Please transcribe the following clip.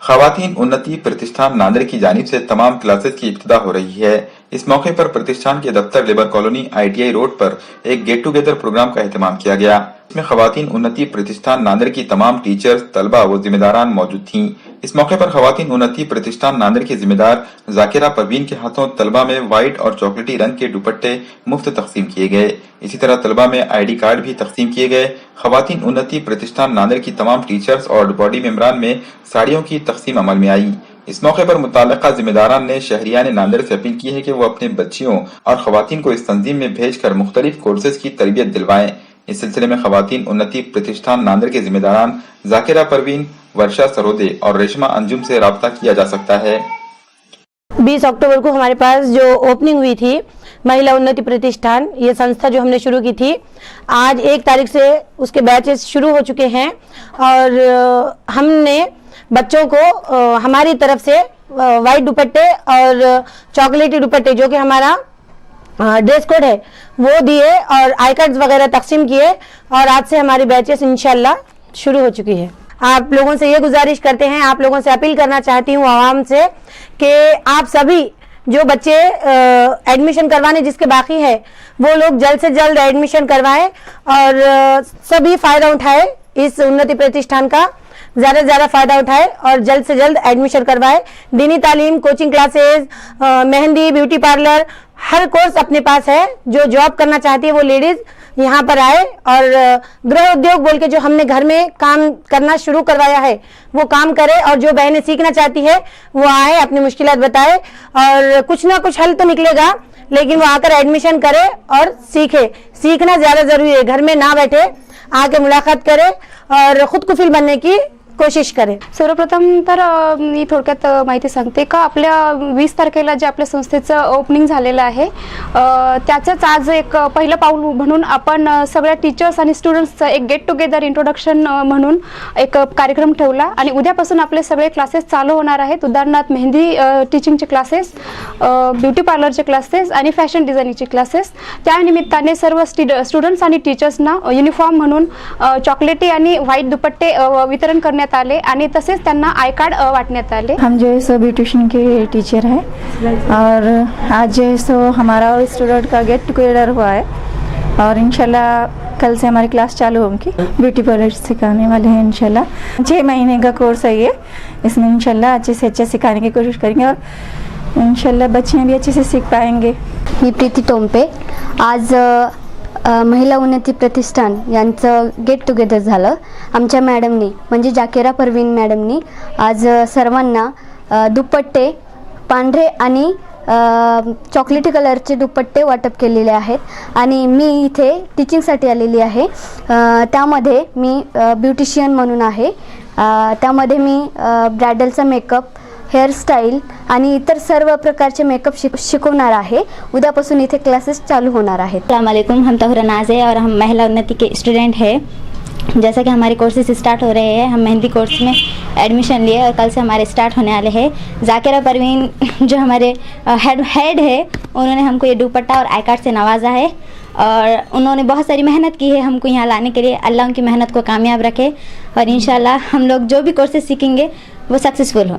खवातीन उन्नति प्रतिष्ठान नांदेड़ की जानिब से तमाम क्लासेस की इब्तिदा हो रही है। इस मौके पर प्रतिष्ठान के दफ्तर लेबर कॉलोनी ITI रोड पर एक गेट टुगेदर प्रोग्राम का एहतमाम किया गया। इसमें खवातीन उन्नति प्रतिष्ठान नांदेड़ की तमाम टीचर्स, तलबा व जिम्मेदारान मौजूद थीं। इस मौके पर खवातीन उन्नति प्रतिष्ठान नांदेड़ की जिम्मेदार जाकिरा परवीन के हाथों तलबा में व्हाइट और चॉकलेटी रंग के दुपट्टे मुफ्त तकसीम किए गए। इसी तरह तलबा में ID कार्ड भी तकसीम किए गए। खवातीन उन्नति प्रतिष्ठान नांदेड़ की तमाम टीचर्स और बॉडी मेंबरान में साड़ियों की तकसीम अमल में आई। इस मौके पर मुताल्लिका जिम्मेदारान ने शहरियान नांदेड़ से अपील की है कि वो अपने बच्चियों और खवातीन को इस तंजीम में भेजकर मुख्तलिफ कोर्सेज की तरबियत दिलवाएं। इस सिलसिले में खवातीन उन्नति प्रतिष्ठान नांदेड़ के जिम्मेदारान जाकिरा परवीन, वर्षा सरोदे और रेशमा अंजुम से राब्ता किया जा सकता है। 20 अक्टूबर को हमारे पास जो ओपनिंग हुई थी महिला उन्नति प्रतिष्ठान, ये संस्था जो हमने शुरू की थी, आज 1 तारीख से उसके बैचेस शुरू हो चुके हैं और हमने बच्चों को हमारी तरफ से वाइट दुपट्टे और चॉकलेटी दुपट्टे जो कि हमारा ड्रेस कोड है वो दिए और आई कार्ड्स वगैरह तकसीम किए और आज से हमारी बैचेस इंशाल्लाह शुरू हो चुकी है। आप लोगों से ये गुजारिश करते हैं, आप लोगों से अपील करना चाहती हूँ आवाम से कि आप सभी जो बच्चे एडमिशन करवाने जिसके बाकी है वो लोग जल्द से जल्द एडमिशन करवाएं और सभी फायदा उठाए, इस उन्नति प्रतिष्ठान का ज्यादा से ज्यादा फायदा उठाए और जल्द से जल्द एडमिशन करवाए। दीनी तालीम, कोचिंग क्लासेस, मेहंदी, ब्यूटी पार्लर, हर कोर्स अपने पास है। जो जॉब करना चाहती है वो लेडीज यहाँ पर आए और गृह उद्योग बोल के जो हमने घर में काम करना शुरू करवाया है वो काम करे और जो बहनें सीखना चाहती है वो आए, अपनी मुश्किलात बताए और कुछ ना कुछ हल तो निकलेगा, लेकिन वो आकर एडमिशन करे और सीखे। सीखना ज्यादा जरूरी है, घर में ना बैठे, आके मुलाकात करे और खुद कुफिल बनने की कोशिश करें। सर्वप्रथम तर मी थोडक्यात माहिती सांगते का आपल्या 20 तारखेला जे आपल्या संस्थेचं ओपनिंग झालेलं आहे त्याचंच आज एक पहिलं पाऊल म्हणून आपण सगळ्या टीचर्स आणि स्टुडंट्सचं एक गेट टुगेदर इंट्रोडक्शन म्हणून एक कार्यक्रम ठेवला आणि उद्यापासून आपले सगळे क्लासेस चालू होणार आहेत। उदाहरणार्थ मेहंदी टीचिंगचे क्लासेस, ब्युटी पार्लरचे क्लासेस आणि फॅशन डिझायनिंगचे क्लासेस। त्यानिमित्ताने सर्व स्टुडंट्स आणि टीचर्सना युनिफॉर्म म्हणून चॉकलेटी आणि व्हाईट दुपट्टे वितरण करण्यात आले आणि तसेच त्यांना आई कार्ड वाटण्यात आले। हम जो है सो ब्यूटिशियन के टीचर हैं और आज जो है सो हमारा स्टूडेंट का गेट टुगेदर हुआ है और इंशाल्लाह कल से हमारी क्लास चालू होगी। ब्यूटी पार्लर सिखाने वाले हैं इंशाल्लाह। 6 महीने का कोर्स है ये, इसमें इंशाल्लाह अच्छे से अच्छा सिखाने की कोशिश करेंगे और इंशाल्लाह बच्चियाँ भी अच्छे से सीख पाएंगे। मी प्रीती टोंपे। आज महिला उन्नति प्रतिष्ठान यांचं गेट टुगेदर झालं। आमच्या मॅडमनी म्हणजे जाकिरा परवीन मॅडमनी आज सर्वांना दुपट्टे पांढरे आणि चॉकलेटी कलरचे दुपट्टे वाटप केलेले आहेत आणि मी इथे टीचिंगसाठी आलेली आहे। त्यामध्ये मी ब्युटिशियन म्हणून आहे। त्यामध्ये मी ब्रायडलचा मेकअप, हेअरस्टाईल आणि इतर सर्व प्रकारचे मेकअप शिकवणार आहे। उद्यापासून इथे क्लासेस चालू होणार आहेत। अस्सलाम वालेकुम, हम तोहरा नाज है और हम महिला उन्नति के स्टूडेंट हैं। जैसा कि हमारे कोर्सेज स्टार्ट हो रहे हैं, हम मेहंदी कोर्स में एडमिशन लिए और कल से हमारे स्टार्ट होने वाले हैं। जाकिरा परवीन जो हमारे हेड है उन्होंने हमको ये दुपट्टा और आई कार्ड से नवाजा है और उन्होंने बहुत सारी मेहनत की है हमको यहाँ लाने के लिए। अल्लाह उनकी मेहनत को कामयाब रखे और इंशाल्लाह हम लोग जो भी कोर्सेज सीखेंगे वो सक्सेसफुल हो।